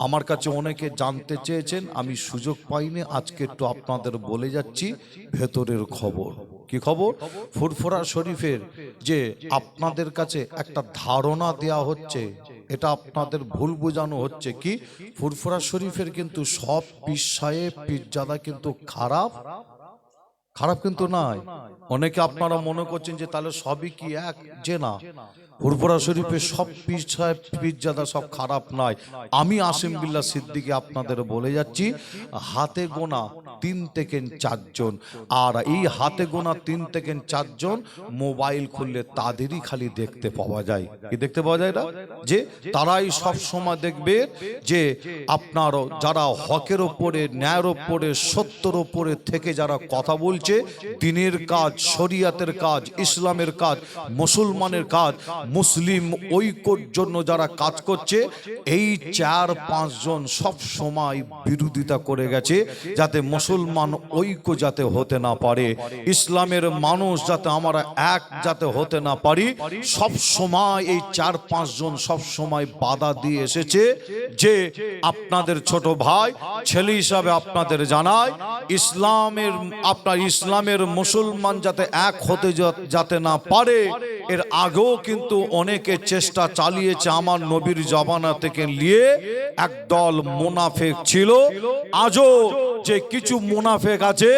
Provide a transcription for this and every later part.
আমার কাছে অনেকে জানতে চেয়েছেন, আমি সুযোগ পাইনি, আজকে একটু আপনাদের বলে যাচ্ছি ভেতরের খবর। কি খবর? ফুরফুরা শরীফের যে আপনাদের কাছে একটা ধারণা দেয়া হচ্ছে, এটা আপনাদের ভুল বোঝানো হচ্ছে। কি ফুরফুরা শরীফের কিন্তু সব পীর সাহেব পীরজাদা কিন্তু খারাপ খারাপ কিন্তু নয়। অনেকে আপনারা মনে করছেন যে তাহলে সবই কি এক, যে না, ফুরফুরা শরীফের সব পীর সাহেব পীরজাদা সব খারাপ নয়। আমি আসিম বিল্লাহ সিদ্দিকী আপনাদের বলে যাচ্ছি, হাতে গোনা 3 থেকে 4 জন, আর এই হাতে গোনা 3 থেকে 4 জন মোবাইল খুললে তাদেরই খালি দেখতে পাওয়া যায়। কি দেখতে পাওয়া যায়? না যে তারাই সব সময় দেখবে যে আপনার যারা হকের ওপরে, ন্যায়ের ওপরে, সত্যের ওপরে থেকে যারা কথা বলছে, দ্বীনের কাজ, শরিয়াতের কাজ, ইসলামের কাজ, মুসলমানের কাজ, মুসলিম ঐক্যর জন্য যারা কাজ করছে, এই 4-5 জন সব সময় বিরোধিতা করে গেছে যাতে মুসলমান ঐক্য যাতে হতে না পারে, ইসলামের মানুষ যাতে আমরা এক যাতে হতে না পারি। সব সময় এই 4-5 জন সব সময় বাধা দিয়ে এসেছে। যে আপনাদের ছোট ভাই ছেলে হিসাবে আপনাদের জানায়, ইসলামের মুসলমান যাতে এক হতে যাতে না পারে, এর আগেও কিন্তু অনেকে চেষ্টা চালিয়েছে। আমার নবীর জমানা থেকে নিয়ে একদল মুনাফিক ছিল, আজও যে কিছু মুনাফিক আছে,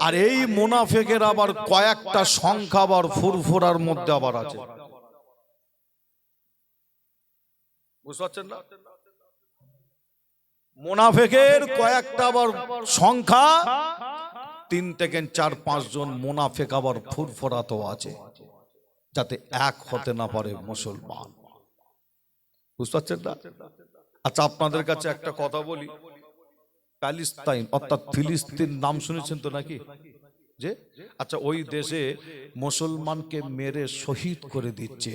আর এই মুনাফিকের আবার কয়েকটা সংখ্যা আবার ফুরফুরার মধ্যে আবার আছে। বুঝতে পারছেন না? মুনাফিকের কয়েকটা আবার সংখ্যা 3 থেকে 4-5 জন মুনাফিক আবার ফুরফুরাতেও আছে, যাতে এক হতে না পারে মুসলমান। বুঝতে পারছেন না? আচ্ছা, আপনাদের কাছে একটা কথা বলি, প্যালেস্তাইন অর্থাৎ ফিলিস্তিন নাম শুনেছেন তো নাকি? যে আচ্ছা, ওই দেশে মুসলমানকে মেরে শহীদ করে দিচ্ছে,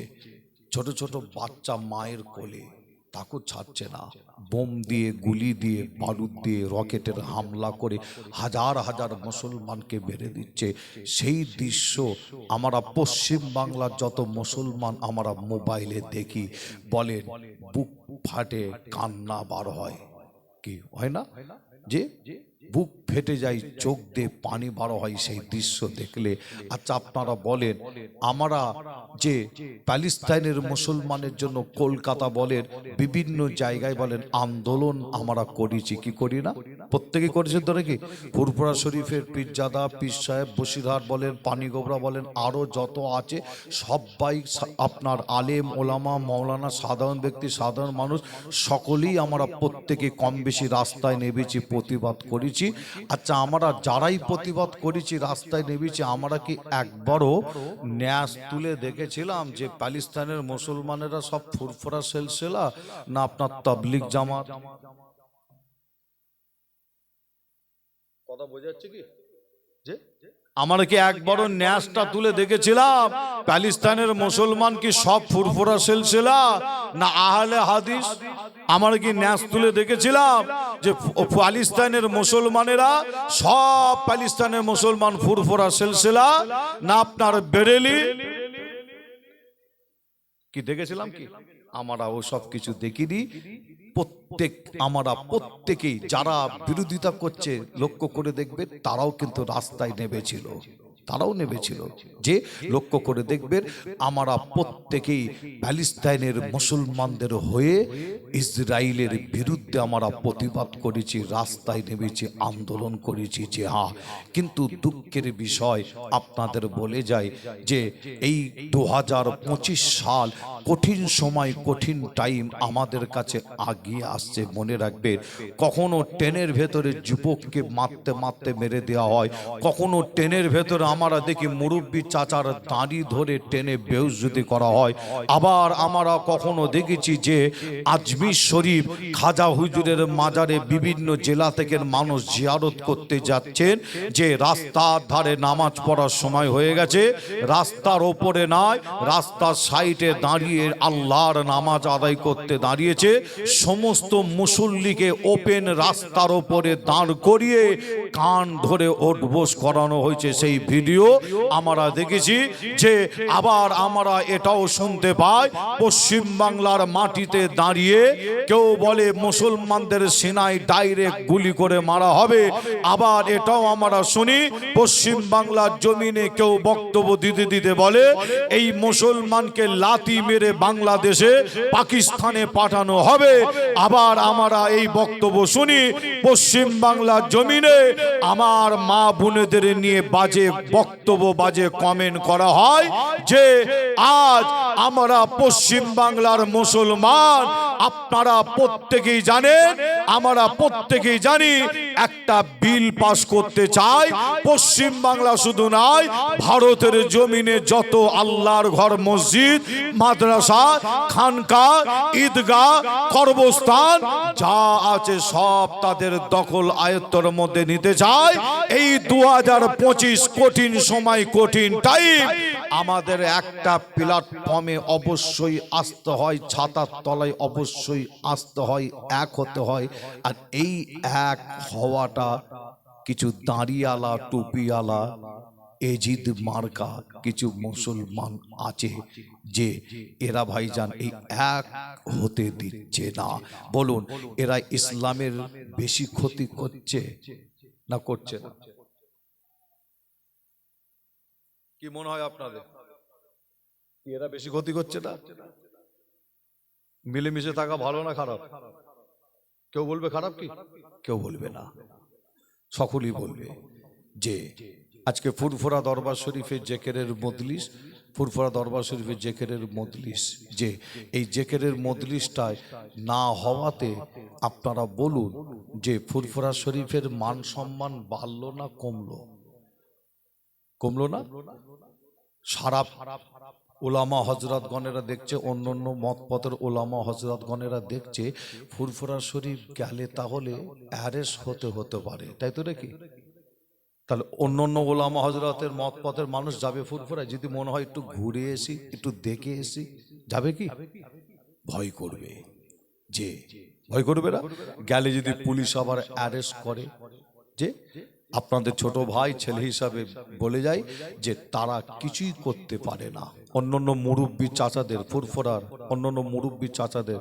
ছোট ছোট বাচ্চা মায়ের কোলে, তাকে ছাড়ছে না। বোম দিয়ে, গুলি দিয়ে, বারুদ দিয়ে, রকেটের হামলা করে হাজার হাজার মুসলমানকে মেরে দিচ্ছে। সেই দৃশ্য আমরা পশ্চিম বাংলার যত মুসলমান আমরা মোবাইলে দেখি, বলেন বুক ফাটে, কান্না বার হয়। কি হয় না? যে বুক ফেটে যায়, চোখ দিয়ে পানি বার হয় সেই দৃশ্য দেখলে। আচ্ছা, আপনারা বলেন, আমরা যে প্যালেস্তাইনের মুসলমানের জন্য কলকাতা বলেন, বিভিন্ন জায়গায় বলেন আন্দোলন আমরা করেছি, কি করি না? প্রত্যেকে করেছেন তো নাকি? ফুরফুরা শরীফের পীরজাদা, পীর সাহেব, বসিরহাট বলেন, পানিগোবরা বলেন, আরও যত আছে সবাই আপনার আলেম ওলামা মৌলানা, সাধারণ ব্যক্তি, সাধারণ মানুষ, সকলেই আমরা প্রত্যেকে কম বেশি রাস্তায় নেমেছি, প্রতিবাদ করেছি। আচ্ছা, আমরা যারাই প্রতিবাদ করেছি, রাস্তায় নেমেছি, আমরা কি একবারও ন্যাস তুলে দেখেছিলাম যে প্যালেস্তাইনের মুসলমানেরা সব ফুরফুরা সিলসিলা না আপনার তাবলীগ জামাত? কথা বোঝা যাচ্ছে কি? যে আমরা কি একবারও ন্যাসটা তুলে দেখেছিলাম প্যালেস্তাইনের মুসলমান কি সব ফুরফুরা সিলসিলা না আহলে হাদিস? আমরা কি ন্যাস তুলে দেখেছিলাম যে প্যালেস্তাইনের মুসলমানেরা সব প্যালেস্তাইনের মুসলমান ফুরফুরা সিলসিলা না আপনার বেরেলি? কি দেখেছিলাম? কি আমরা ও সব কিছু দেখিনি। আমরা প্রত্যেকেই যারা বিরোধিতা করছে লক্ষ্য করে দেখবেন, তারাও কিন্তু রাস্তায় নেমেছিল, তারাও নেমেছিল। যে লক্ষ্য করে দেখবেন, আমরা প্রত্যেকেই প্যালেস্তাইনের মুসলমানদের হয়ে ইসরায়েলের বিরুদ্ধে আমরা প্রতিবাদ করেছি, রাস্তায় নেমেছি, আন্দোলন করেছি। যে হ্যাঁ, কিন্তু দুঃখের বিষয় আপনাদের বলে যায় যে এই 2025 সাল কঠিন সময়, কঠিন টাইম আমাদের কাছে আগিয়ে আসছে। মনে রাখবেন, কখনো ট্রেনের ভেতরে যুবককে মারতে মারতে মেরে দেওয়া হয়, কখনো ট্রেনের ভেতরে আমরা দেখি মুরব্বী চাচার দাঁড়ি ধরে টেনে বেহুশযুতি করা হয়। আবার আমরা কখনো দেখেছি যে আজমির শরীফ খাজা হুজুরের মাজারে বিভিন্ন জেলা থেকে মানুষ জিয়ারত করতে যাচ্ছেন, যে রাস্তার ধারে নামাজ পড়ার সময় হয়ে গেছে, রাস্তার ওপরে নয়, রাস্তার সাইডে দাঁড়িয়ে আল্লাহর নামাজ আদায় করতে দাঁড়িয়েছে। সমস্ত মুসল্লিকে ওপেন রাস্তার ওপরে দাঁড় করিয়ে কান ধরে ওঠবোস করানো হয়েছে। সেই ভিড় ভিডিও আমরা দেখেছি যে আবার আমরা এটাও শুনতে পাই পশ্চিম বাংলার মাটিতে দাঁড়িয়ে কেউ বলে মুসলমানদের সিনায় ডাইরেক্ট গুলি করে মারা হবে। আবার এটাও আমরা শুনি পশ্চিম বাংলার জমিনে কেউ বক্তব্য দিতে দিতে বলে এই মুসলমানকে লাথি মেরে বাংলাদেশে পাকিস্তানে পাঠানো হবে। আবার আমরা এই বক্তব্য শুনি পশ্চিম বাংলার জমিনে আমার মা বোনেদের নিয়ে বাজে বক্তব্য বাজে কমেন্ট করা হয় যে আজ আমরা পশ্চিম বাংলার মুসলমান। আপনারা প্রত্যেকেই জানেন, আমরা প্রত্যেকেই জানি একটা বিল পাস করতে চাই পশ্চিম বাংলা শুধু নয় ভারতের জমিনে যত আল্লাহর ঘর মসজিদ মাদ্রাসা খানকা ঈদগাহ কবরস্থান যা আছে সব তাদের দখল আয়ত্তের মধ্যে নিতে চায়। এই 2025 কঠিন সময় কঠিন টাইম আমাদের একটা প্ল্যাটফর্মে অবশ্যই আসতে হয়, ছাতার তলায় অবশ্যই আসতে হয়, এক হতে হয়। আর এই এক হওয়াটা কিছু দাঁড়িয়ালা টুপিওয়ালা এজিদ মার্কা কিছু মুসলমান আছে যে এরা ভাইজান এই এক হতে দিচ্ছে না। বলুন এরা ইসলামের বেশি ক্ষতি করছে না করছে না? কি মনে হয় আপনাদের? এরা বেশি ক্ষতি করছে না? মিলেমিশে থাকা ভালো না খারাপ? কেউ বলবে খারাপ কি? কেউ বলবে না, সকলেই বলবে যে আজকে ফুরফুরা দরবার শরীফের জেকেরের মজলিস, ফুরফুরা দরবার শরীফের জেকেরের মজলিস, যে এই জেকেরের মজলিসটায় না হওয়াতে আপনারা বলুন যে ফুরফুরা শরীফের মান সম্মান বাড়লো না কমলো? কমলো না? সারা ওলামা হজরতগণেরা দেখছে, অন্য অন্য মতপথের ওলামা হজরতগণেরা দেখছে ফুরফুরা শরীফ গেলে তাহলে অ্যারেস্ট হতে পারে, তাই তো নাকি? তাহলে অন্য অন্য ওলামা হজরতের মতপথের মানুষ যাবে ফুরফুরায়? যদি মনে হয় একটু ঘুরে এসি, একটু দেখে এসি, যাবে কি? ভয় করবে। যে ভয় করবে না? গেলে যদি পুলিশ আবার অ্যারেস্ট করে, যে আপনাদের ছোট ভাই ছেলে হিসাবে বলে যায় যে তারা কিছুই করতে পারে না। অন্যান্য মুরব্বী চাচাদের ফুরফুরার অন্যান্য মুরব্বী চাচাদের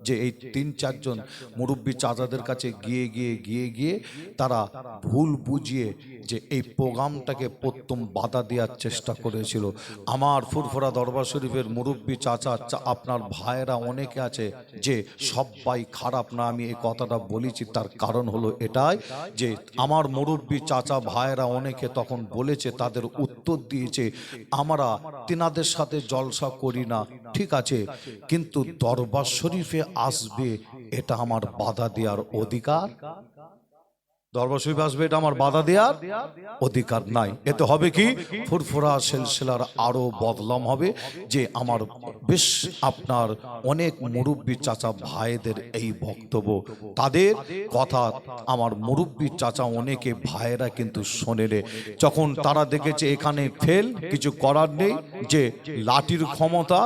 যে এই 3-4 জন মুরব্বী চাচাদের কাছে গিয়ে তারা ভুল বুঝিয়ে যে এই প্রোগ্রামটাকে প্রথম বাধা দেওয়ার চেষ্টা করেছিল। আমার ফুরফুরা দরবার শরীফের মুরব্বী চাচা আপনার ভাইয়েরা অনেকে আছে যে সবাই খারাপ না, আমি এই কথাটা বলেছি তার কারণ হলো এটাই যে আমার মুরব্বী চাচা ভাইয়েরা অনেকে তখন বলেছে, তাদের উত্তর দিয়েছে আমরা তিনাদের সাথে জলসা করি না, ঠিক আছে, কিন্তু দরবার শরীফে আসবে এটা আমার বাধা দেওয়ার অধিকার? দরবার শরীফে আসবে এটা আমার বাধা দেওয়ার অধিকার নাই। এতে হবে কি ফুরফুরা সিলসিলার আরো বদলাম হবে যে আমার বেশ আপনার অনেক মুরব্বী চাচা ভাইদের এই বক্তব্য, তাদের কথা আমার মুরব্বী চাচা অনেকে ভাইয়েরা কিন্তু শোনেলে, যখন তারা দেখেছে এখানে ফেল, কিছু করার নেই, যে লাঠির ক্ষমতা,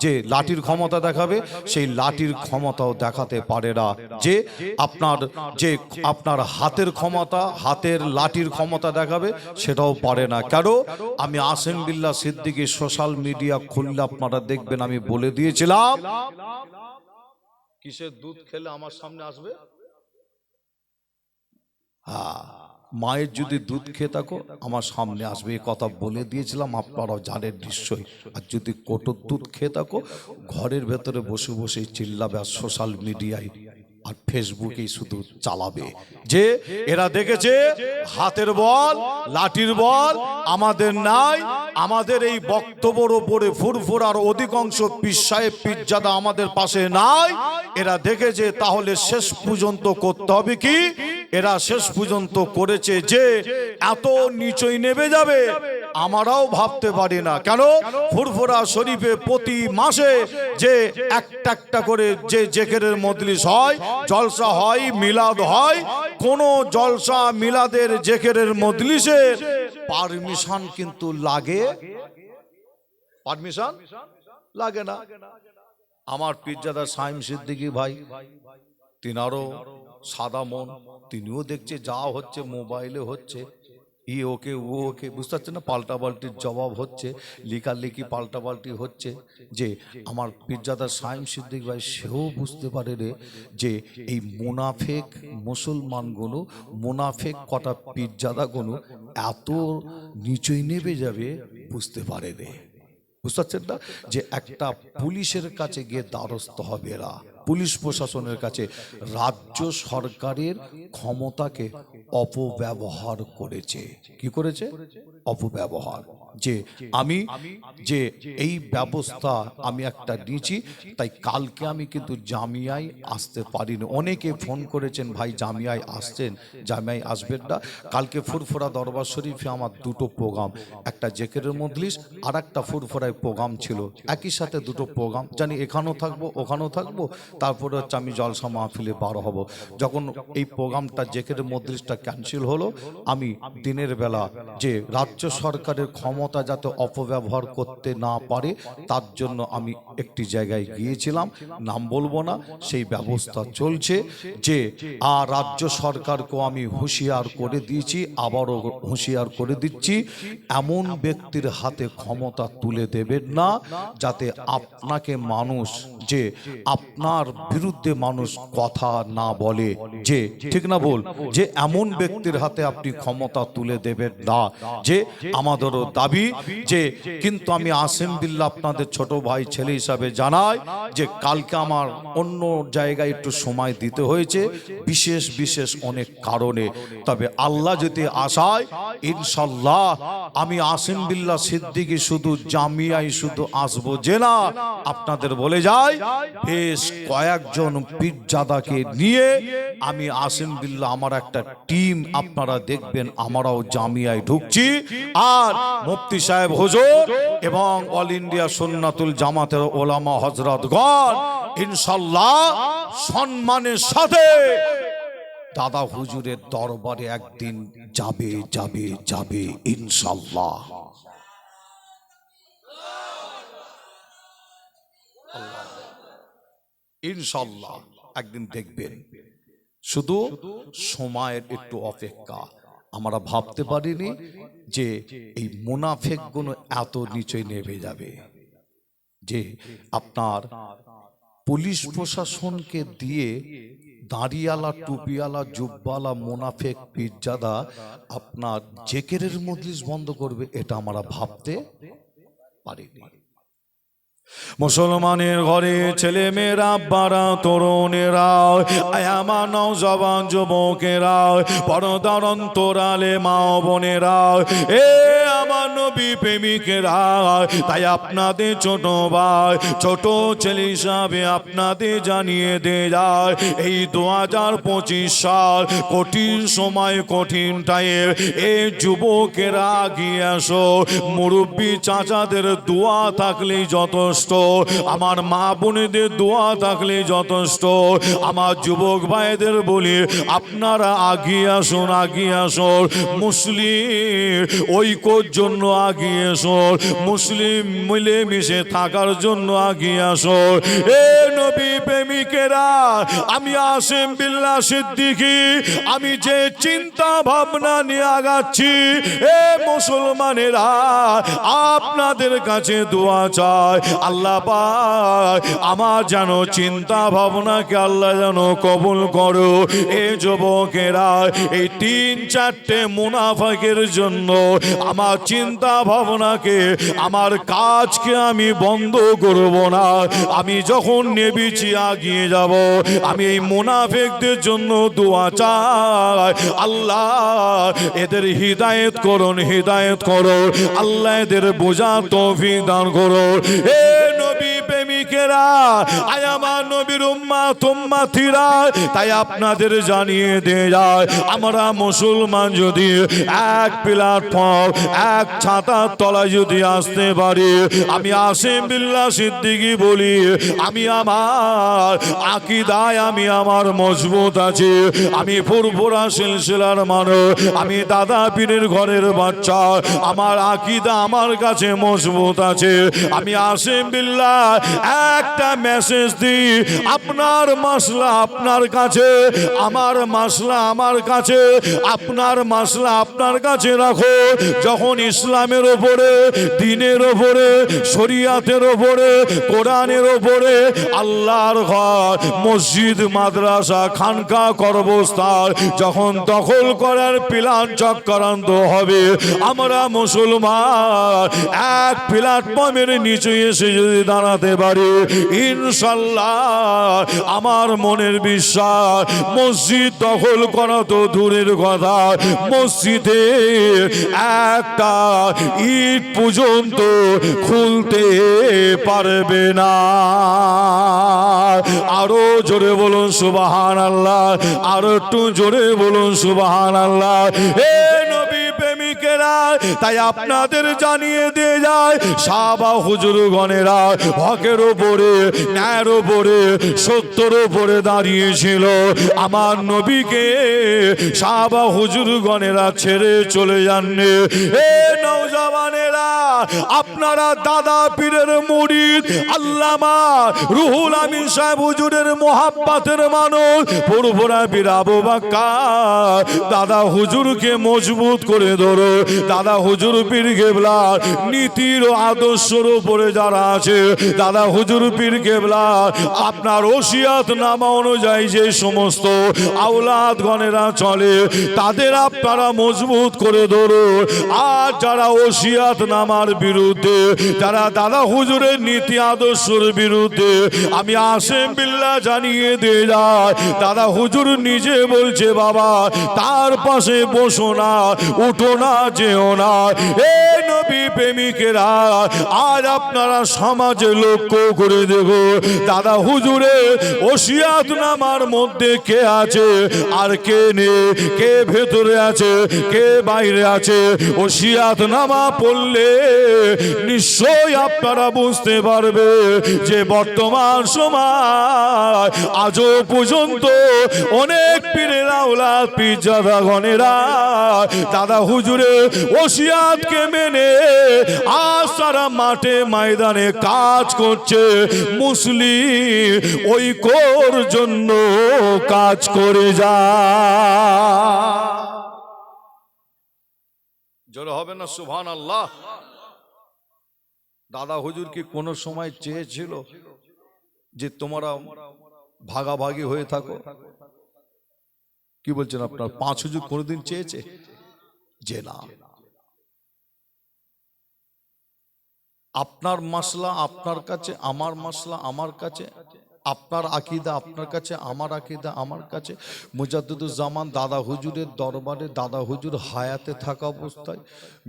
যে লাঠির ক্ষমতা দেখাবে সেই লাঠির ক্ষমতাও দেখাতে পারে না, যে আপনার হাতের ক্ষমতা, হাতের লাঠির ক্ষমতা দেখাবে সেটাও পারে না। কেন? আমি আসেম বিল্লাহ সিদ্দিকী সোশ্যাল মিডিয়া খুললে আপনারা দেখবেন আমি বলে দিয়েছিলাম কিসের দুধ খেলে আমার সামনে আসবে? হ্যাঁ, মায়ের যদি দুধ খেয়ে থাকো আমার সামনে আসবে, এই কথা বলে দিয়েছিলাম, আপনারাও জানেন নিশ্চয়ই। আর যদি কোটোর দুধ খেয়ে থাকো ঘরের ভেতরে বসে বসে চিল্লাবে আর সোশ্যাল মিডিয়ায় আর ফেসবুকেই শুধু চালাবে, যে এরা দেখেছে হাতের বল লাঠির বল আমাদের নাই, আমাদের এই বক্তব্যের ওপরে ফুরফুরার অধিকাংশ পীর সাহেব পীরজাদা আমাদের পাশে নাই। এরা দেখেছে তাহলে শেষ পর্যন্ত করতে হবে কি? এরা শেষ পর্যন্ত করেছে যে এত নিচই নেমে যাবে আমরাও ভাবতে পারি না। কেন? ফুরফুরা শরীফে প্রতি মাসে যে একটা করে যে জেকেরের মজলিস হয়, জলসা হয়, মিলাদ হয়, কোন জলসা মিলাদের জেকেরের মজলিসে পারমিশন কিন্তু লাগে? পারমিশন লাগে না। আমার পীরজাদা সাইম সিদ্দিকী ভাই, তিনারও সাদা মন, তিনিও দেখছে যা হচ্ছে মোবাইলে হচ্ছে, ওকে ও ওকে, বুঝতে পারছেন না? পাল্টাপাল্টির জবাব হচ্ছে, লেখালেখি পাল্টাপাল্টি হচ্ছে। যে আমার পীরজাদা সাইম সিদ্দিক ভাই সেও বুঝতে পারে রে যে এই মুনাফেক মুসলমানগুলো, মুনাফেক কটা পীরজাদাগুলো এত নিচই নেমে যাবে বুঝতে পারে রে। বুঝতে পারছেন না? যে একটা পুলিশের কাছে গিয়ে দ্বারস্থ হবে এরা, পুলিশ প্রশাসনের কাছে রাজ্য সরকারের ক্ষমতাকে অপব্যবহার করেছে। কি করেছে? অপব্যবহার। যে আমি যে এই ব্যবস্থা আমি একটা নিয়েছি, তাই কালকে আমি কিন্তু জামিয়ায় আসতে পারিনি। অনেকে ফোন করেছেন ভাই জামিয়ায় আসছেন, জামিয়ায় আসবেন না। কালকে ফুরফুরা দরবার শরীফে আমার দুটো প্রোগ্রাম, একটা জেকেরের মজলিস আর একটা ফুরফুরায় প্রোগ্রাম ছিল, একই সাথে দুটো প্রোগ্রাম। জানি এখানেও থাকবো ওখানেও থাকবো, তারপরে হচ্ছে আমি জলসা মাহফিলে বার হব। যখন এই প্রোগ্রামটা জেকেরের মজলিসটা ক্যান্সেল হলো, আমি দিনের বেলা যে রাজ্য সরকারের ক্ষমতা যাতে অপব্যবহার করতে না পারে তার জন্য আমি একটি জায়গায় গিয়েছিলাম, নাম বলবো না, সেই ব্যবস্থা চলছে। যে আর রাজ্য সরকারকেও আমি হুঁশিয়ার করে দিয়েছি, আবারও হুঁশিয়ার করে দিচ্ছি, এমন ব্যক্তির হাতে ক্ষমতা তুলে দেবেন না যাতে আপনাকে মানুষ, যে আপনার বিরুদ্ধে মানুষ কথা না বলে। যে ঠিক না বল, যে এমন ব্যক্তির হাতে আপনি ক্ষমতা তুলে দেবেন না। যে আমাদেরও দাবি যে, কিন্তু আমি আসিম বিল্লাহ আপনাদের ছোট ভাই ছেলে হিসাবে জানাই যে কালকে আমার অন্য জায়গায় একটু সময় দিতে হয়েছে বিশেষ বিশেষ অনেক কারণে। তবে আল্লাহ যদি আশায় ইনশাল্লাহ আমি আসিম বিল্লাহ সিদ্দিকী শুধু জামিয়ায় শুধু আসবো যে না, আপনাদের বলে যাই বেশ কয়েকজন পীরজাদাকে নিয়ে আমি আসিম বিল্লাহ আমার একটা টিম আপনারা দেখবেন আমরাও জামিয়ায় ঢুকছি। আর মুফতি সাহেব হুজুর এবং অল ইন্ডিয়া সুন্নাতুল জামাতের ওলামা হযরতগণ ইনশাআল্লাহ সম্মানের সাথে দাদা হুজুরের দরবারে একদিন যাবে যাবে যাবে ইনশাআল্লাহ। ইনশাআল্লাহ একদিন দেখবেন, শুধু সময়ের একটু অপেক্ষা। আমরা ভাবতে পারিনি যে এই মুনাফেক গুলো এত নিচে নেমে যাবে, যে আপনার পুলিশ প্রশাসনকে দিয়ে দাঁড়িয়ালা টুপিয়ালা জুব্বালা মুনাফেক পীরজাদা আপনার জেকেরের মজলিস বন্ধ করবে, এটা আমরা ভাবতে পারিনি। মুসলমানের ঘরে ছেলে মেয়েরা, আব্বারা, তরুণেরা, আমার নওজওয়ান যুবকেরা, পর্দার অন্তরালে মা বোনেরা, এ আমার নবী প্রেমিকেরা, তাই আপনাদের ছোট ভাই ছোট ছেলে হিসাবে আপনাদের জানিয়ে দে যায়, এই 2025 সাল কঠিন সময়, কঠিন টাইম, এই যুবকেরা আগিয়ে আসো। মুরব্বী চাচাদের দোয়া থাকলেই যথেষ্ট, আমার মা বোনেদের দোয়া থাকলে যথেষ্ট। আমার যুবক ভাইদের বলি আপনারা আগিয়ে আসুন, আগিয়ে আসুন, মুসলিম ঐক্যর জন্য আগিয়ে আসুন, মুসলিম মিলেমিশে থাকার জন্য আগিয়ে আসুন। এ নবী প্রেমিকেরা, আমি আসিম বিল্লাহ সিদ্দিকী, আমি যে চিন্তা ভাবনা নিয়ে আগাচ্ছি, এ মুসলমানেরা আপনাদের কাছে দোয়া চাই, আল্লাহ পাক আমার যেন চিন্তা ভাবনাকে আল্লাহ যেন কবুল করো। এই যুবকেরা এই 3-4টে মুনাফিকের জন্য আমার চিন্তা ভাবনাকে, আমার কাজকে আমি বন্ধ করব না। আমি যখন নেবেছি আগিয়ে যাব, আমি এই মুনাফিকদের জন্য দোয়া চাই, আল্লাহ এদের হিদায়াত করুন, হিদায়াত করুন, আল্লাহ এদের বোঝার তৌফিক দান করুন। এ নবী প্রেমিকেরা, আয় আমার নবীর উম্মত উম্মতিরা, তাই আপনাদের জানিয়ে দিয়ে যায়, আমরা মুসলমান যদি এক প্ল্যাটফর্ম, এক ছাতার তলায় যদি আসতে পারি, আমি আসিম বিল্লাহ সিদ্দিকী বলি, আমি আমার আকীদায় আমি আমার মজবুত আছি, আমি ফুরফুরা সিলসিলার মানুষ, আমি দাদা পীরের ঘরের বাচ্চা, আমার আকীদা আমার কাছে মজবুত আছে। আমি আসিম বিল্লাহ একটা মেসেজ দিই, আপনার মাসলা আপনার কাছে, আমার মাসলা আমার কাছে, আপনার মাসলা আপনার কাছে রাখো। যখন ইসলামের ওপরে, দ্বীনের ওপরে, শরিয়াতের ওপরে, কোরআনের ওপরে, আল্লাহর ঘর, মসজিদ, মাদ্রাসা, খানকা, কর্মস্থান যখন দখল করার প্ল্যান চক্রান্ত হবে, আমরা মুসলমান এক প্ল্যাটফর্মের নিচে এসে যদি দাঁড়াতে পারি, ইনশাল্লাহ আমার মনের বিশ্বাস, মসজিদ দখল করা তো দূরের কথা, মসজিদে একটা ইট পর্যন্ত খুলতে পারবে না। আরো জোরে বলুন সুবহানাল্লাহ, আরো একটু জোরে বলুন সুবহানাল্লাহ। হে নবী প্রেমিকেরা, তাই আপনাদের জানিয়ে দিয়ে যায়, সাহাবা হুজুরগণেরা হকের ওপরে, ন্যায়ের ওপরে, সত্যের ওপরে দাঁড়িয়েছিল। আমার নবীকে সাহাবা হুজুরগণেরা ছেড়ে চলে যাননি। এ নওজওয়ানেরা, আপনারা দাদা পীরের মুরিদ আল্লামা রুহুল আমিন সাহেব হুজুরের মোহাব্বতের মানুষ, ফুরফুরা পীর আবু বকর দাদা হুজুরকে মজবুত করে ধরো। দাদা হুজুর পীর কেবলার নীতির ও আদর্শের উপরে যারা আছে, দাদা হুজুর পীর কেবলার আপনার ওসিয়াত নামা অনুযায়ী যে সমস্ত আওলাদ গণেরা চলে, তাদের আপনারা মজবুত করে ধরো। আর যারা ওসিয়াত নামার বিরুদ্ধে, যারা দাদা হুজুরের নীতি আদর্শের বিরুদ্ধে, আমি আসেম বিল্লাহ জানিয়ে দিয়ে যায়, দাদা হুজুর নিজে বলছে, বাবা তার পাশে বসো না, উঠো না, যেও না। এ নবী প্রেমিকেরা, আজ আপনারা সমাজে লক্ষ্য করে দেখো, দাদা হুজুরের ওসিয়াত নামার মধ্যে কে আছে আর কে নেই, কে ভেতরে আছে, কে বাইরে আছে। ওসিয়াত নামা পড়লে নিশ্চয়ই আপনারা বুঝতে পারবে যে বর্তমান সময় আজও পর্যন্ত অনেক পীরের আওলাদ, পীরজাদা গণেরা দাদা হুজুরের ওসিয়াতকে মেনে আজ তারা মাঠে ময়দানে কাজ করছে, মুসলিম ঐক্যর জন্য কাজ করে যায়। জোরে হবে না সুবহানাল্লাহ। দাদা হুজুর কি কোনো সময় চেয়েছিল যে তোমরা ভাগাভাগি হয়ে থাকো? কি বলছেন আপনার? পাঁচ হুজুর কোনোদিন চেয়েছে? যে না, আপনার মাসলা আপনার কাছে, আমার মাসলা আমার কাছে, আপনার আকীদা আপনার কাছে, আমার আকীদা আমার কাছে। মুজাদ্দিদুজ্জামান দাদা হুজুরের দরবারে, দাদা হুজুর হায়াতে থাকা অবস্থায়,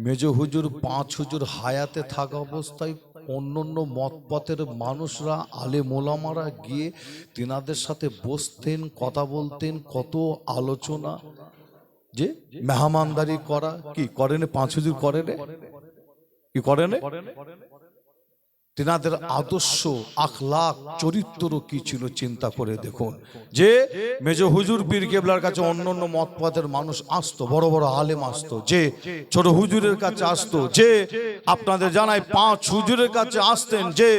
মেজ হুজুর, পাঁচ হুজুর হায়াতে থাকা অবস্থায় অন্য মতপথের মানুষরা, আলেম ওলামারা গিয়ে তিনাদের সাথে বসতেন, কথা বলতেন, কত আলোচনা, যে মেহমানদারি করা। কি করেন পাঁচ হুজুর? করেন কি করেন? তিনাদের আদর্শ, আখলাক, চরিত্র কি ছিল চিন্তা করে দেখুন। যে মেজ হুজুর পীর কেবলার কাছে অন্য মতপথের মানুষ আসতো, বড় বড় আলেম আসতো, যে ছোট হুজুরের কাছে আসতো, যে আপনাদের জানাই পাঁচ হুজুরের কাছে আসতেন, যে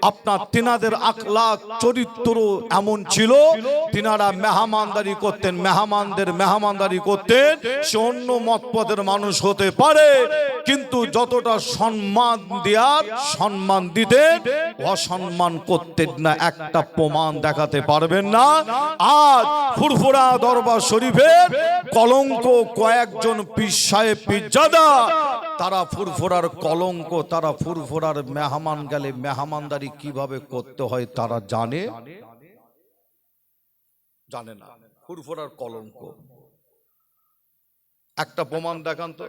আপনার তিনাদের আখলাক চরিত্র এমন ছিল, তিনারা মেহমানদারি করতেন, মেহমানদের মেহমানদারি করতেন। সে অন্য মতপথের মানুষ হতে পারে, কিন্তু যতটা সম্মান দেওয়ার সম্মান দিতেন, অসম্মান করতেন না। একটা প্রমাণ দেখাতে পারবেন না। আজ ফুরফুরা দরবার শরীফের কলঙ্ক কয়েকজন পীর সাহেব, পীরজাদা, তারা ফুরফুরার কলঙ্ক। তারা ফুরফুরার মেহমান গেলে মেহমানদারি কিভাবে করতে হয় তারা জানে না। ফুরফুরার কলঙ্ক। একটা প্রমাণ দেখান তো।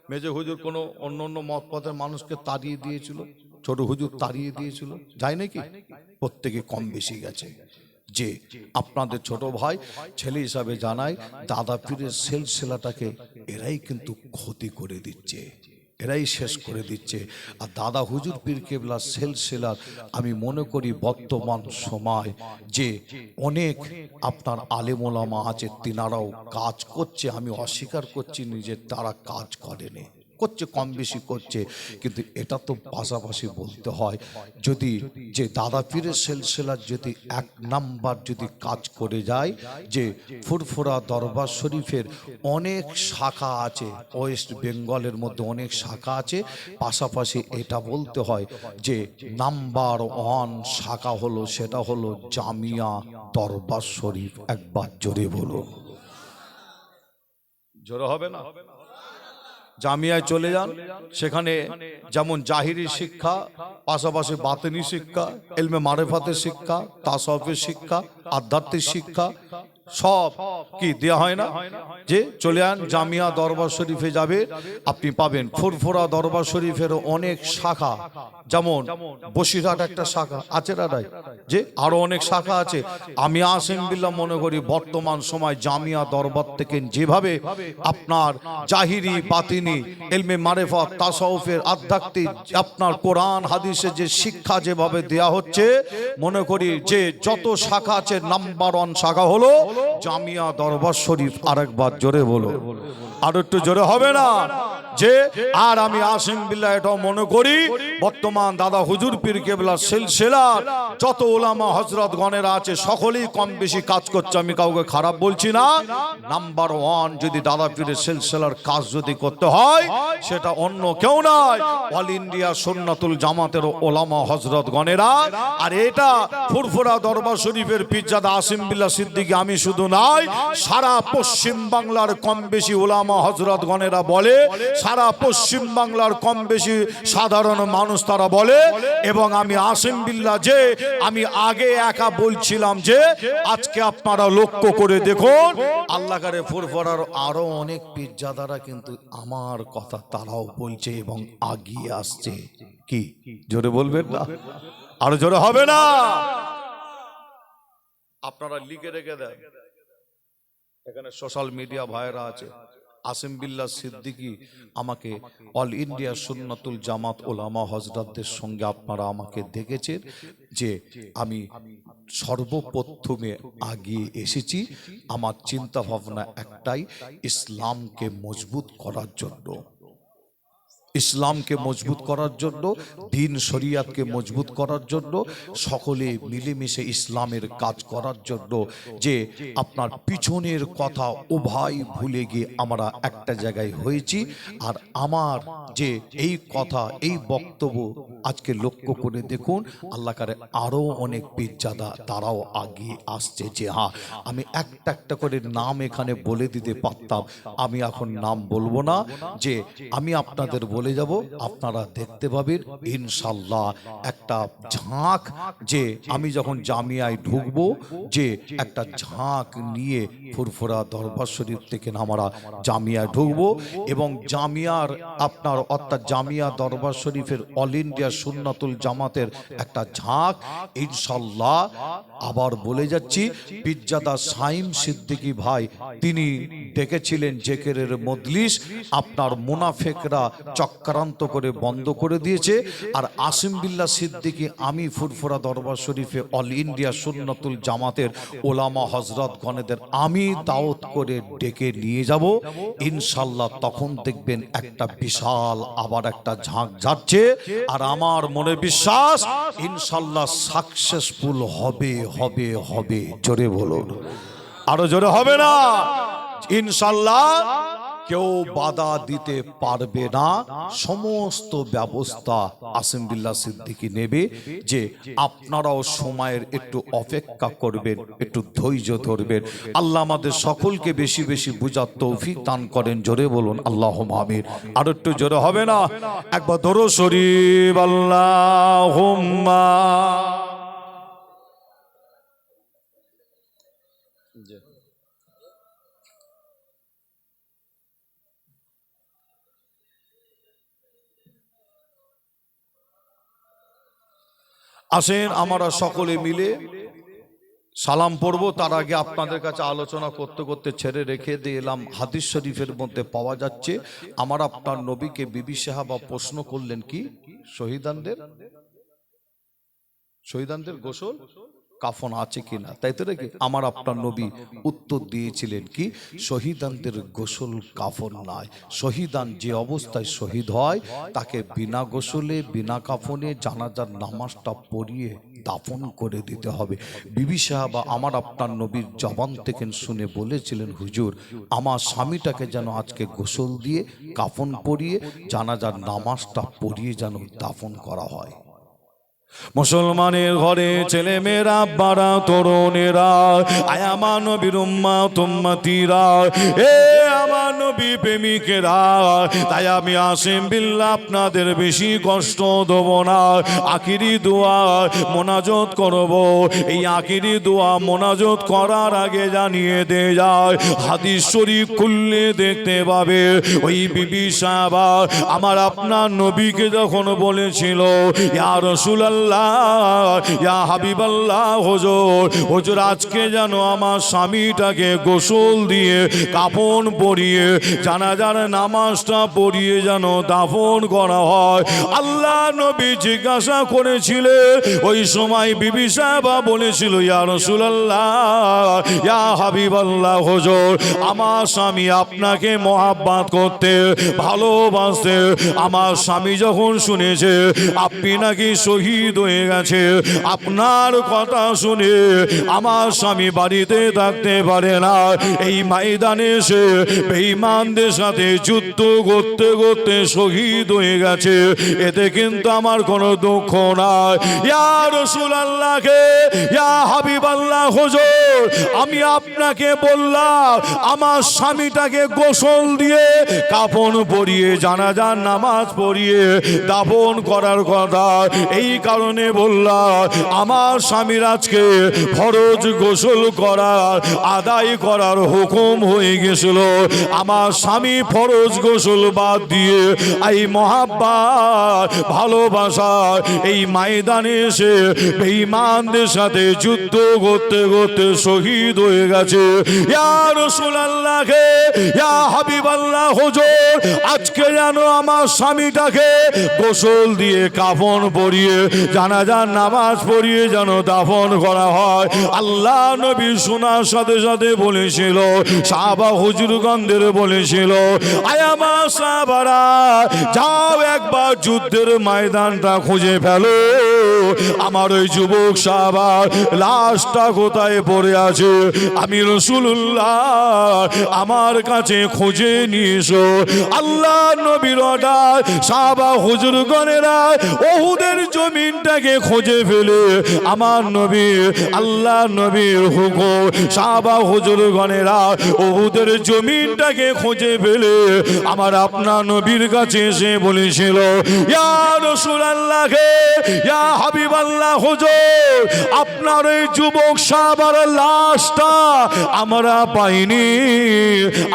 মেজ হুজুর কোনো অন্য মতপথের মানুষকে তাড়িয়ে দিয়েছিল? ছোট হুজুর তাড়িয়ে দিয়েছিল? যায় নাকি? প্রত্যেকে কম বেশি গেছে। যে আপনাদের ছোট ভাই ছেলে হিসাবে জানাই, দাদা পীরের সিলসিলাটাকে এরাই কিন্তু ক্ষতি করে দিচ্ছে, এরাই শেষ করে দিচ্ছে। আর দাদা হুজুর পীর কেবলার সিলসিলার আমি মনে করি বর্তমান সময় যে অনেক আপনার আলেম ওলামা আছে, তিনারাও কাজ করছে। আমি অস্বীকার করছি নিজে তারা কাজ করেনি। করছে, কম বেশি করছে, কিন্তু এটা তো পাশাপাশি বলতে হয়, যদি যে দাদা পীরের সিলসিলার যদি 1 নাম্বার যদি কাজ করে যায়, যে ফুরফুরা দরবার শরীফের অনেক শাখা আছে, ওয়েস্ট বেঙ্গলের মধ্যে অনেক শাখা আছে, পাশাপাশি এটা বলতে হয় যে নাম্বার 1 শাখা হলো, সেটা হলো জামিয়া দরবার শরীফ। একবার জোরে বলো, জোরে হবে না? জামিয়ায় চলে যান, সেখানে যেমন জাহিরি শিক্ষা, পাশাপাশি বাতিনি শিক্ষা, ইলমে মারিফাতের শিক্ষা, তাসাউফের শিক্ষা, আধ্যাত্মিক শিক্ষা সব কি দেয়া হয় না? যে চলে আন জামিয়া দরবার শরীফে যাবে, আপনি পাবেন ফুরফুরা দরবার শরীফের অনেক শাখা, যেমন বসিরহাট একটা শাখা আছে দাদাই, যে আরো অনেক শাখা আছে। আমি আসিম বিল্লাহ মনে করি বর্তমান সময় জামিয়া দরবার থেকে যেভাবে আপনার জাহিরি বাতিনি ইলমে মারিফাত তাসাউফের আধ্যাত্মিক আপনার কোরআন হাদিসের যে শিক্ষা যেভাবে দেয়া হচ্ছে, মনে করি যে যত শাখা আছে নাম্বার 1 শাখা হলো জামিয়া দরবার শরীফ। আরেকবার জোরে বলো, আর একটু জোরে হবে না? যে আর আমি আসিম বিল্লাহ এটাও মনে করি বর্তমান দাদা হুজুর পীর কেবলার সিলসিলার যত উলামা হযরত গণেরা আছে সকলেই কম বেশি কাজ করছে, আমি কাউকে খারাপ বলছি না। নাম্বার 1 যদি দাদা পীরের সিলসিলার কাজ যদি করতে হয়, সেটা অন্য কেউ নয়, অল ইন্ডিয়া সুন্নাতুল জামাতের উলামা হযরত গণেরা। আর এটা ফুরফুরা দরবার শরীফের পীরজাদা আসিম বিল্লাহ সিদ্দিকী আমি শুধু নাই, সারা পশ্চিম বাংলার কম বেশি উলামা হযরত গণেরা বলে, সারা পশ্চিম বাংলার কম বেশি সাধারণ মানুষ তারা বলে। এবং আমি আসিম বিল্লাহ যে আমি আগে একা বলছিলাম, যে আজকে আপনারা লক্ষ্য করে দেখুন আল্লাহ করে ফুরফুরার আরো অনেক পীরজাদারা কিন্তু আমার কথা তারাও বলছে এবং আগিয়ে আসছে। কি জোরে বলবেন না? আরো জোরে হবে না? আপনারা লিখে রেখে দেন, এখানে সোশ্যাল মিডিয়া ভাইরা আছে। আসিম বিল্লাহ সিদ্দিকী আমাকে অল ইন্ডিয়া সুন্নাতুল জামাত ওলামা হযরতদের সঙ্গে আপনারা আমাকে দেখেছেন যে আমি সর্বপ্রথমে আগিয়ে এসেছি। আমার চিন্তা ভাবনা একটাই, ইসলামকে মজবুত করার জন্য, ইসলামকে মজবুত করার জন্য, দ্বীন শরিয়াতকে মজবুত করার জন্য, সকলে মিলেমিশে ইসলামের কাজ করার জন্য, যে আপনার পিছনের কথা উভয় ভুলে গিয়ে আমরা একটা জায়গায় হয়েছি। আর আমার যে এই কথা এই বক্তব্য আজকে লক্ষ্য করে দেখুন, আল্লাহ কারে আরো অনেক পীরজাদা তারাও আগিয়ে আসছে। যে হ্যাঁ, আমি একটা একটা করে নাম এখানে বলে দিতে পারতাম, আমি এখন নাম বলবো না, যে আমি আপনাদের বলে যাব, আপনারা দেখতে পাবেন ইনশাআল্লাহ একটা ঝাঁক। যে আমি যখন জামিয়ায় ঢুকবো, যে একটা ঝাঁক নিয়ে ফুরফুরা দরবার শরীফ থেকে আমরা জামিয়ায় ঢুকবো, এবং জামিয়ার আপনার অর্থাৎ জামিয়া দরবার শরীফের অল ইন্ডিয়া সুন্নাতুল জামাতের একটা ঝাঁক ইনশাআল্লাহ। আবার বলে যাচ্ছি, পীরজাদা সাইম সিদ্দিকী ভাই তিনি ডেকেছিলেন জেকেরের মজলিস, আপনার মুনাফিকরা চক্রান্ত করে বন্ধ করে দিয়েছে। আর আসিম বিল্লাহ সিদ্দিকী আমি ফুরফুরা দরবার শরীফে অল ইন্ডিয়া সুন্নাতুল জামাতের ওলামা হযরত গণেদের আমি দাওয়াত করে ডেকে নিয়ে যাব ইনশাআল্লাহ। তখন দেখবেন একটা বিশাল আবার একটা ঝাঁক যাচ্ছে, আর আমার মনে বিশ্বাস ইনশাআল্লাহ সাকসেসফুল হবে হবে হবে। জোরে বলুন, আরো জোরে হবে না? ইনশাআল্লাহ কেউ বাধা দিতে পারবে না, সমস্ত ব্যবস্থা আসিম বিল্লাহ সিদ্দিকী নেবে। যে আপনারাও সময়ের একটু অপেক্ষা করবেন, একটু ধৈর্য ধরবেন। আল্লাহ আমাদের সকলকে বেশি বেশি বুঝার তৌফিক দান করেন। জোরে বলুন আল্লাহুম্মা আমিন। আর একটু জোরে হবে না? একবার দরুদ শরীফ আল্লাহুম্মা। আসেন আমরা সকলে মিলে সালাম পড়ব। তার আগে আপনাদের কাছে আলোচনা করতে করতে ছেড়ে রেখে দিয়ে এলাম, হাদিস শরীফের মধ্যে পাওয়া যাচ্ছে আমার আপনার নবীকে বিবি সাহাবা প্রশ্ন করলেন কি শহীদানদের গোসল কাফন আছে কিনা, তাই তো নাকি? আমার আপনার নবী উত্তর দিয়েছিলেন কি, শহীদানদের গোসল কাফন নাই। শহীদান যে অবস্থায় শহীদ হয় তাকে বিনা গোসলে বিনা কাফনে জানাজার নামাজটা পড়িয়ে দাফন করে দিতে হবে। বিবি সাহাবা আমার আপনার নবীর জবান থেকে শুনে বলেছিলেন, হুজুর আমার স্বামীটাকে যেন আজকে গোসল দিয়ে কাফন পরিয়ে জানাজার নামাজটা পড়িয়ে যেন দাফন করা হয়। মুসলমানের ঘরে ছেলে মেয়েরা, বাড়া তরুণেরা, আয় আমার নবীর উম্মত উম্মতিরা, এ আমার নবী প্রেমিকেরা, তাই আমি আসিম বিল্লাহ আপনাদের বেশি কষ্ট দেব না। আখিরি দোয়া মোনাজাত করব। এই আখিরি দোয়া মোনাজাত করার আগে জানিয়ে দে যায়, হাদিস শরীফ খুললে দেখতে পাবে ওই বিবি সাহাবা আমার আপনার নবীকে যখন বলেছিল, ইয়া রাসূলুল্লাহ, ইয়া হাবিবাল্লাহ, হুজুর হুজুর আজকে যেন আমার স্বামীটাকে গোসল দিয়ে কাফন পরিয়ে জানাজার নামাজটা পড়িয়ে যেন দাফন করা হয়। আল্লাহ নবী জিজ্ঞাসা করেছিলেন, ওই সময় বিবি সাহাবা বলেছিল, ইয়া রাসূলুল্লাহ, ইয়া হাবিবাল্লাহ, হুজুর আমার স্বামী আপনাকে মহাব্বত করতে ভালোবাসতে, আমার স্বামী যখন শুনেছে আপনি নাকি শহীদ হয়ে গেছে, আপনার কথা শুনে আমার স্বামী বাড়িতে থাকতে পারে না, এই ময়দানে এসে বেঈমানদের সাথে যুদ্ধ করতে করতে শহীদ হয়ে গেছে, এতে কিন্তু আমার কোনো দুঃখ নাই। ইয়া রাসূলুল্লাহ, ইয়া হাবিবাল্লাহ, হুজুর আমি আপনাকে বললাম আমার স্বামীটাকে গোসল দিয়ে কাফন পরিয়ে জানাজার নামাজ পড়িয়ে দাফন করার কথা, এই কারণে বললাম আমার স্বামীর আজকে ফরজ গোসল করার আদায় করার হুকুম হয়ে গেছিল। আমার স্বামী ফরজ গোসল বাদ দিয়ে এই মহাব্বত ভালোবাসা এই ময়দানে এসে বেঈমানদের সাথে যুদ্ধ করতে করতে শহীদ হয়ে গেছে। ইয়া রাসূলুল্লাহ, ইয়া হাবিবাল্লাহ, হুজুর আজকে যেন আমার স্বামীটাকে গোসল দিয়ে কাফন পরিয়ে জানাজার নামাজ পড়িয়ে যেন দাফন করা হয়। আল্লাহ নবী শোনার সাথে সাথে বলেছিল, সাহাবা হুজুরগণদের বলেছিল, আয় আমার সাহাবারা যাও একবার যুদ্ধের ময়দানটা খুঁজে ফেলো, আমার ওই যুবক সাহাবার লাশটা কোথায় পড়ে আছে, আমি রাসূলুল্লাহ আমার কাছে খুঁজে নিয়ে এসো। আল্লাহ নবীর অর্ডার, সাহাবা হুজুরগণেরা উহুদের জমিনটাকে খুঁজে ফেলে আমার নবী আল্লাহ নবীর হুকুম, সাহাবা হুজুরগণেরা উহুদের জমিনটাকে খুঁজে ফেলে আমার আপনার নবীর কাছে এসে বলেছিল, ইয়া রাসূলুল্লাহ, ইয়া হাবিবাল্লাহ, হুজুর আপনার এই যুবক সাহাবার লাশটা আমরা পাইনি,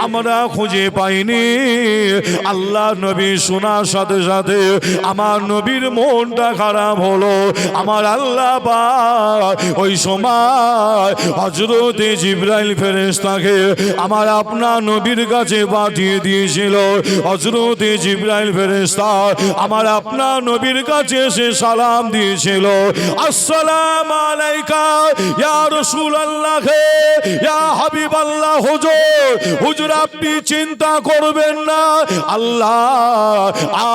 আমরা খুঁজে পাইনি। আল্লাহ নবী শোনার সাথে সাথে আমার নবীর মনটা খারাপ হলো। আমার আল্লাহ পাক ওই সময় হযরতে জিবরাইল ফেরেশতাকে আমার আপনার নবীর কাছে পাঠিয়ে দিয়েছিল। হযরতে জিবরাইল ফেরেশতা আমার আপনার নবীর কাছে এসে সালাম দিয়েছিল, আসসালামু আলাইকা ইয়া রাসূলুল্লাহ, ইয়া হাবিবাল্লাহ, হুজুর হুজুর আপনি চিন্তা করবেন না, আল্লাহ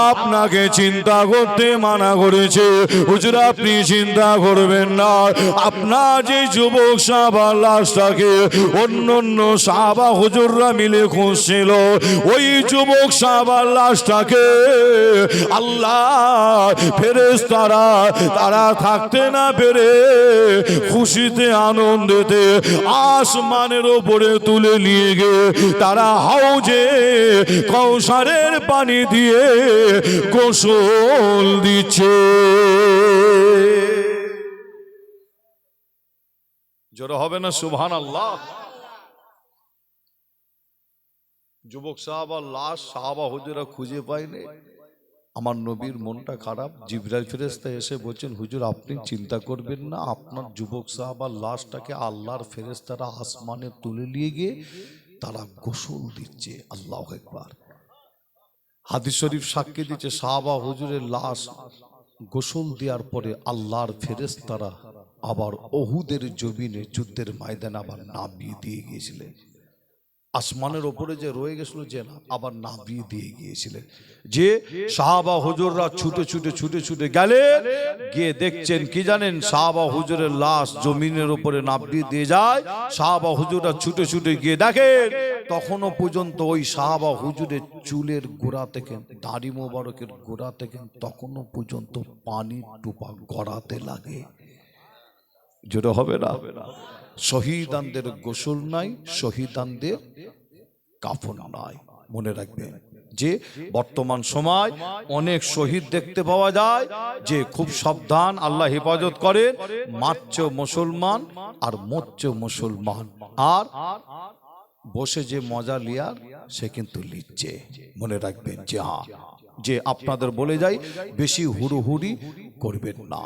আপনাকে চিন্তা করতে মানা করেছে, হুজুর আপনি চিন্তা করবেন না। আপনার যে যুবক সাহাবার লাশটাকে অন্য অন্য সাহাবা হুজুররা মিলে খুঁজছিল, ওই যুবক সাহাবার লাশটাকে আল্লাহ ফেরেশতারা তারা থাকতে না পেরে খুশিতে আনন্দেতে আসমানের ওপরে তুলে নিয়ে গিয়ে তারা হাউজে কৌসারের পানি দিয়ে গোসল দিচ্ছে। জোরে হবে না সুবহানাল্লাহ। যুবক সাহাবার লাশ সাহাবা হুজুরা খুঁজে পায়নি। আমার নবীর মনটা খারাপ। জিবরাইল ফেরেশতা এসে বলছেন, হুজুর আপনি চিন্তা করবেন না, আপনার যুবক সাহাবার লাশটাকে আল্লাহর ফেরেশতারা আসমানে তুলে নিয়ে গিয়ে তারা গোসল দিচ্ছে। আল্লাহু আকবার। হাদিস শরীফ সাক্ষী দিচ্ছে, সাহাবা হুজুরের লাশ গোসল দেওয়ার পরে আল্লাহর ফেরেশতারা আবার ওহুদের জমিনে যুদ্ধের ময়দানে আবার নামিয়ে দিয়ে গিয়েছিলেন। আসমানের ওপরে যে রয়ে গেছিল যে না, আবার নামিয়ে দিয়ে গিয়েছিলেন। যে সাহাবা হুজুররা ছুটে ছুটে ছুটে ছুটে গেলে গিয়ে দেখছেন কি জানেন, সাহাবা হুজুরের লাশ জমিনের উপরে নামিয়ে দিয়ে যায়। সাহাবা হুজুররা ছুটে ছুটে গিয়ে দেখেন তখনও পর্যন্ত ওই সাহাবা হুজুরের চুলের গোড়া থেকে, দাড়ি মোবারকের গোড়া থেকে তখনও পর্যন্ত পানির টোপা গড়াতে লাগে। জোরে হবে না? শহীদানদের গোসল নাই, শহীদানদের কাফন নাই। মনে রাখবেন যে বর্তমান সময় অনেক শহীদ দেখতে পাওয়া যায়, যে খুব সাবধান, আল্লাহ হেফাজত করেন, মারছে মুসলমান আর মরছে মুসলমান, আর বসে যে মজা লিয়ার সে কিন্তু লিচ্ছে। মনে রাখবেন যে হ্যাঁ, যে আপনাদের বলে যাই বেশি হুড়োহুড়ি করবেন না।